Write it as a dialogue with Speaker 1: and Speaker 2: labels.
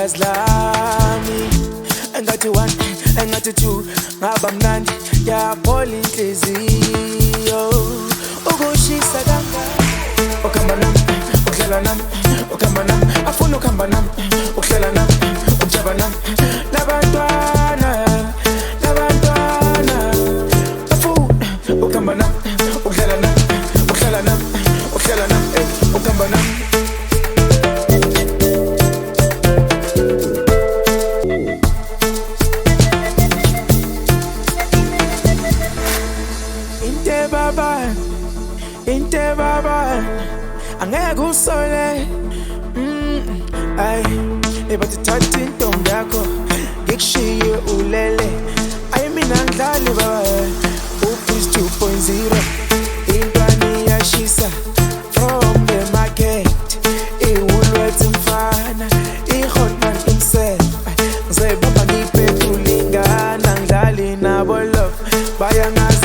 Speaker 1: ijazi lami engathi one engathi two ngaba mnandi yaphola inhliziyo ukushisa kangaka ukhamba nami uhlala nami ukhamba nami afuna ukhamba nami uhlala nami ujaba nami labantwana afuna ukhamba nami uhlala nami uhlala nami uhlala nami ukhamba nami inte baba angeke usole ay ebathi thatha intombi yakho ngikushiye ulele ay mina ngidlali baba uPeace 2.0 intwana yashisa from the market iWoolworths mfana ihotman himself ngizebaba ngiphethe ulingana ngidlali nabo love bayanga